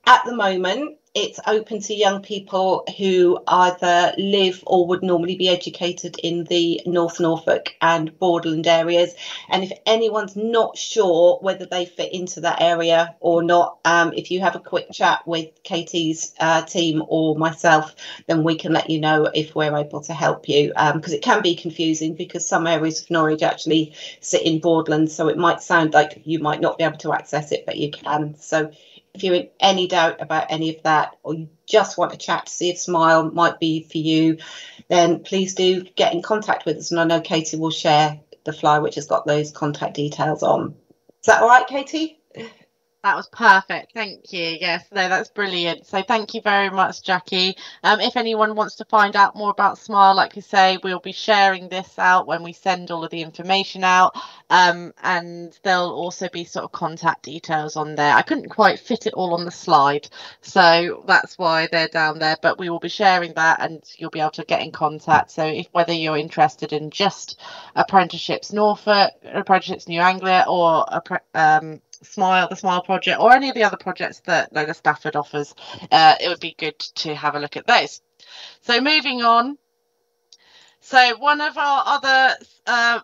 At the moment, it's open to young people who either live or would normally be educated in the North Norfolk and Borderland areas. And if anyone's not sure whether they fit into that area or not, if you have a quick chat with Katie's team or myself, then we can let you know if we're able to help you, because it can be confusing because some areas of Norwich actually sit in Borderland. So it might sound like you might not be able to access it, but you can. So if you're in any doubt about any of that, or you just want to chat to see if SMILE might be for you, then please do get in contact with us. And I know Katie will share the flyer which has got those contact details on. Is that all right, Katie? That was perfect. Thank you. Yes, no, that's brilliant. So thank you very much, Jackie. If anyone wants to find out more about SMILE, like you say, we'll be sharing this out when we send all of the information out. And there'll also be sort of contact details on there. I couldn't quite fit it all on the slide, so that's why they're down there. But we will be sharing that and you'll be able to get in contact. So if whether you're interested in just Apprenticeships Norfolk, Apprenticeships New Anglia, or SMILE, the SMILE project, or any of the other projects that Lola Stafford offers, it would be good to have a look at those. So moving on. So one of our other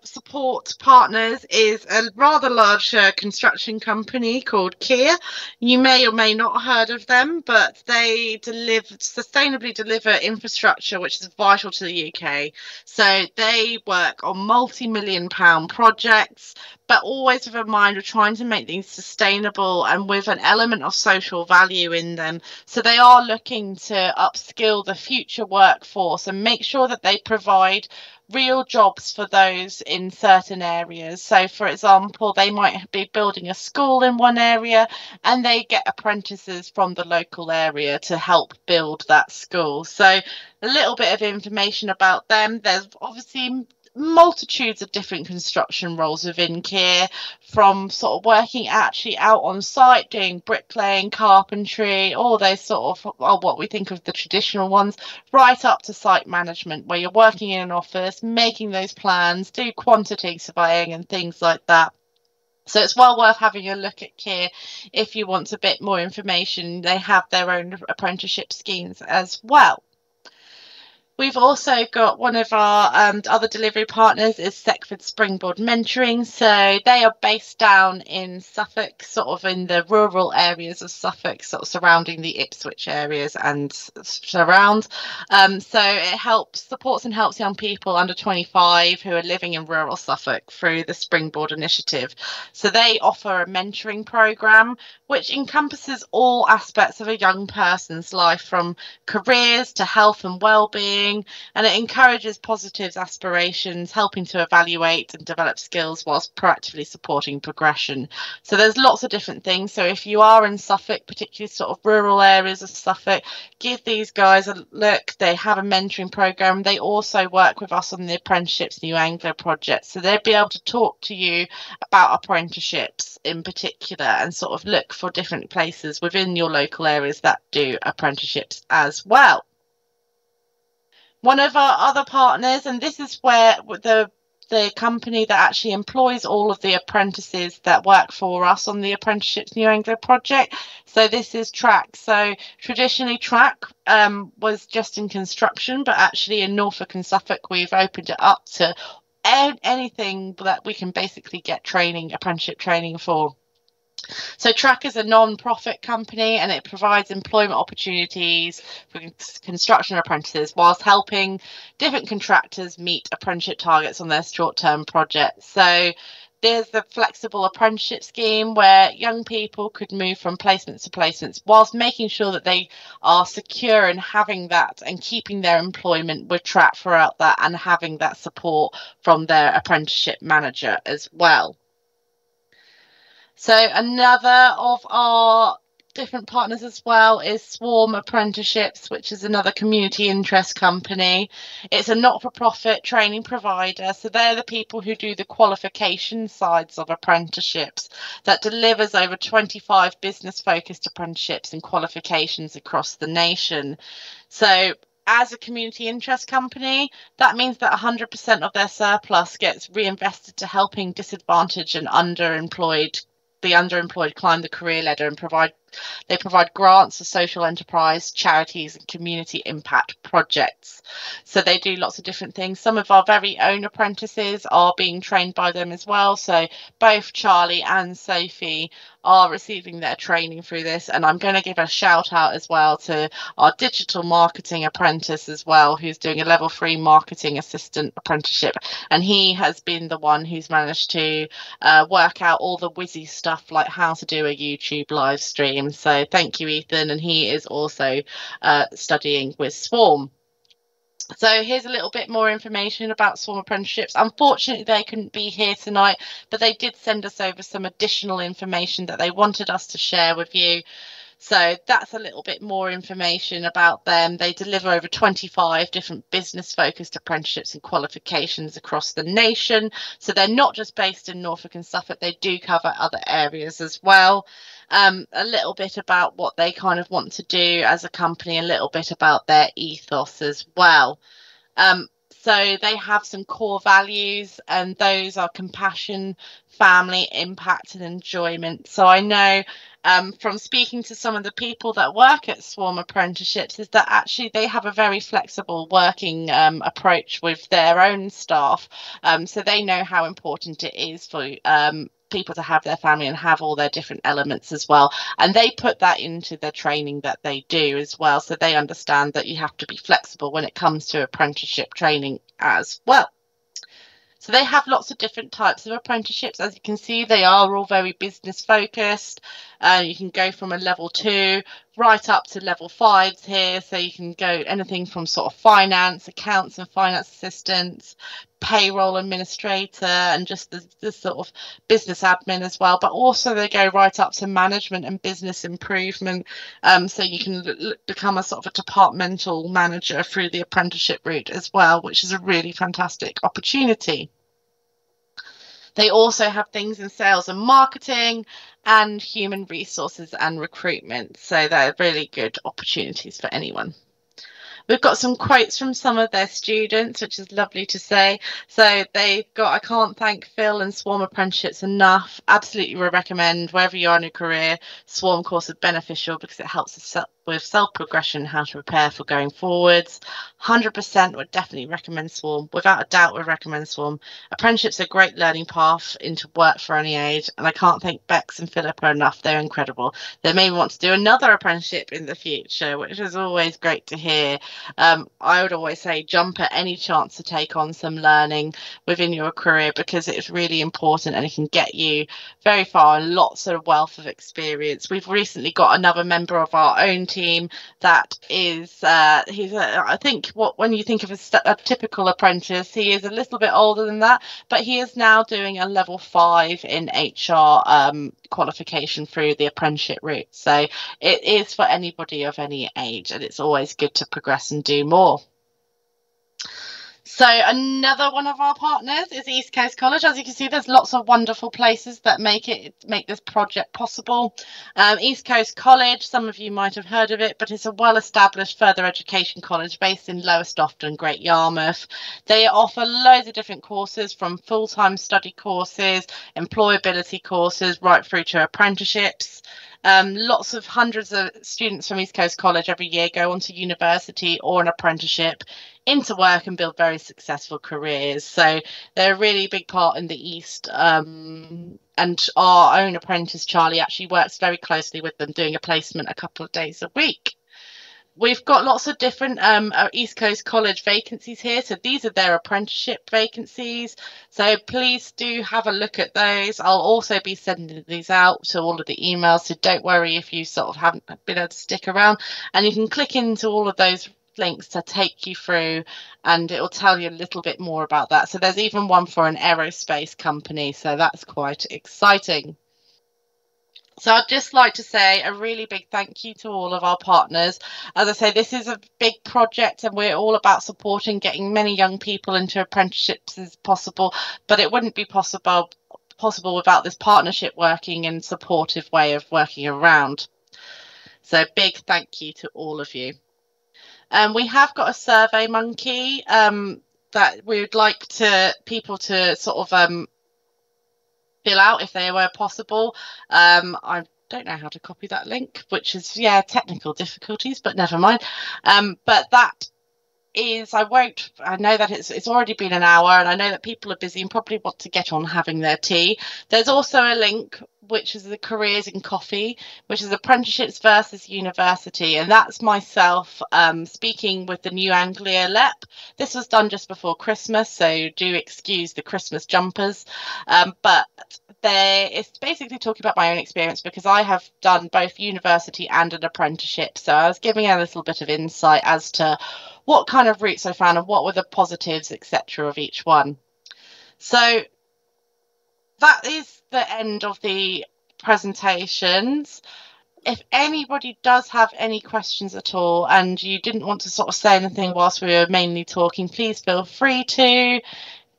support partners is a rather large construction company called Kier. You may or may not have heard of them, but they sustainably deliver infrastructure which is vital to the UK. So they work on multi-million-pound projects, but always with a mind of trying to make these sustainable and with an element of social value in them. So they are looking to upskill the future workforce and make sure that they provide real jobs for those in certain areas. So for example, they might be building a school in one area and they get apprentices from the local area to help build that school. So a little bit of information about them. There's obviously multitudes of different construction roles within Kier, from sort of working actually out on site, doing bricklaying, carpentry, all those sort of, well, what we think of the traditional ones, right up to site management, where you're working in an office, making those plans, do quantity surveying and things like that. So it's well worth having a look at Kier if you want a bit more information. They have their own apprenticeship schemes as well. We've also got one of our other delivery partners is Seckford Springboard Mentoring. So they are based down in Suffolk, sort of in the rural areas of Suffolk, sort of surrounding the Ipswich areas and surround. So it supports and helps young people under 25 who are living in rural Suffolk through the Springboard initiative. So they offer a mentoring program which encompasses all aspects of a young person's life, from careers to health and well-being, and it encourages positive aspirations, helping to evaluate and develop skills whilst proactively supporting progression. So there's lots of different things. So if you are in Suffolk, particularly sort of rural areas of Suffolk, give these guys a look. They have a mentoring program. They also work with us on the Apprenticeships New Anglia project, so they'll be able to talk to you about apprenticeships in particular and sort of look for different places within your local areas that do apprenticeships as well. One of our other partners, and this is where the company that actually employs all of the apprentices that work for us on the Apprenticeships New Anglia project. So this is TrAC. So traditionally TrAC was just in construction, but actually in Norfolk and Suffolk we've opened it up to anything that we can basically get training, apprenticeship training for. So TrAC is a non-profit company and it provides employment opportunities for construction apprentices whilst helping different contractors meet apprenticeship targets on their short-term projects. So there's the flexible apprenticeship scheme where young people could move from placements to placements whilst making sure that they are secure and having that and keeping their employment with TrAC throughout that and having that support from their apprenticeship manager as well. So another of our different partners as well is Swarm Apprenticeships, which is another community interest company. It's a not-for-profit training provider, so they're the people who do the qualification sides of apprenticeships that delivers over 25 business-focused apprenticeships and qualifications across the nation. So as a community interest company, that means that 100% of their surplus gets reinvested to helping disadvantaged and underemployed climb the career ladder and provide grants for social enterprise, charities and community impact projects. So they do lots of different things. Some of our very own apprentices are being trained by them as well. So both Charlie and Sophie are receiving their training through this, and I'm going to give a shout out as well to our digital marketing apprentice as well, who's doing a level 3 marketing assistant apprenticeship, and he has been the one who's managed to work out all the whizzy stuff like how to do a YouTube live stream. So thank you, Ethan, and he is also studying with Swarm. So here's a little bit more information about Swarm Apprenticeships. Unfortunately, they couldn't be here tonight, but they did send us over some additional information that they wanted us to share with you. So that's a little bit more information about them. They deliver over 25 different business-focused apprenticeships and qualifications across the nation. So they're not just based in Norfolk and Suffolk, they do cover other areas as well. A little bit about what they kind of want to do as a company, a little bit about their ethos as well. So they have some core values, and those are compassion, family, impact and enjoyment. So I know from speaking to some of the people that work at Swarm Apprenticeships is that actually they have a very flexible working approach with their own staff. So they know how important it is for people to have their family and have all their different elements as well, and they put that into the training that they do as well, so they understand that you have to be flexible when it comes to apprenticeship training as well. So they have lots of different types of apprenticeships. As you can see, they are all very business focused. You can go from a level 2 right up to level 5s here. So you can go anything from sort of finance, accounts and finance assistants, payroll administrator and just the sort of business admin as well, but also they go right up to management and business improvement, so you can become a sort of a departmental manager through the apprenticeship route as well, which is a really fantastic opportunity. They also have things in sales and marketing and human resources and recruitment, so they're really good opportunities for anyone. We've got some quotes from some of their students, which is lovely to say. So they've got, I can't thank Phil and Swarm Apprenticeships enough. Absolutely recommend, wherever you are in your career, Swarm course is beneficial because it helps us with self-progression, how to prepare for going forwards. 100% would definitely recommend Swarm. Without a doubt, would recommend Swarm. Apprenticeships are a great learning path into work for any age, and I can't thank Bex and Philippa enough. They're incredible. They may want to do another apprenticeship in the future, which is always great to hear. I would always say jump at any chance to take on some learning within your career, because it's really important and it can get you very far and lots of wealth of experience. We've recently got another member of our own team that is I think when you think of a typical apprentice, he is a little bit older than that, but he is now doing a level 5 in HR qualification through the apprenticeship route. So it is for anybody of any age, and it's always good to progress and do more. So another one of our partners is East Coast College. As you can see, there's lots of wonderful places that make this project possible. East Coast College, some of you might have heard of it, but it's a well-established further education college based in Lowestoft, Great Yarmouth. They offer loads of different courses, from full-time study courses, employability courses, right through to apprenticeships. Hundreds of students from East Coast College every year go on to university or an apprenticeship into work and build very successful careers. So they're a really big part in the East. And our own apprentice, Charlie, actually works very closely with them, doing a placement a couple of days a week. We've got lots of different East Coast College vacancies here. So these are their apprenticeship vacancies. So please do have a look at those. I'll also be sending these out to all of the emails. So don't worry if you sort of haven't been able to stick around. And you can click into all of those links to take you through, and it will tell you a little bit more about that. So there's even one for an aerospace company. So that's quite exciting. So I'd just like to say a really big thank you to all of our partners. As I say, this is a big project and we're all about supporting getting many young people into apprenticeships as possible, but it wouldn't be possible without this partnership working and supportive way of working around. So big thank you to all of you. We have got a Survey Monkey that we would like people to sort of fill out if they were possible. I don't know how to copy that link, which is, technical difficulties, but never mind. But that is, I know that it's already been an hour, and I know that people are busy and probably want to get on having their tea. There's also a link which is the Careers in Coffee, which is apprenticeships versus university, and that's myself speaking with the New Anglia LEP. This was done just before Christmas, so do excuse the Christmas jumpers, but it's basically talking about my own experience, because I have done both university and an apprenticeship, so I was giving a little bit of insight as to what kind of routes I found and what were the positives, etc., of each one. So that is the end of the presentations. If anybody does have any questions at all and you didn't want to sort of say anything whilst we were mainly talking, please feel free to.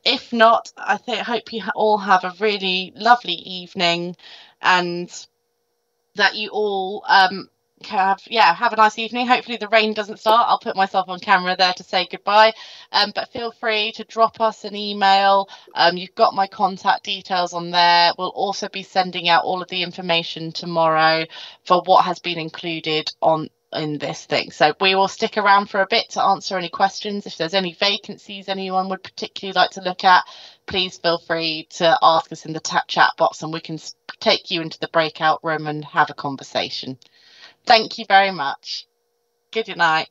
If not, I hope you all have a really lovely evening, and that you all have a nice evening. Hopefully the rain doesn't start. I'll put myself on camera there to say goodbye, but feel free to drop us an email. You've got my contact details on there. We'll also be sending out all of the information tomorrow for what has been included in this thing. So we will stick around for a bit to answer any questions. If there's any vacancies anyone would particularly like to look at, please feel free to ask us in the chat box, and we can take you into the breakout room and have a conversation. Thank you very much. Good night.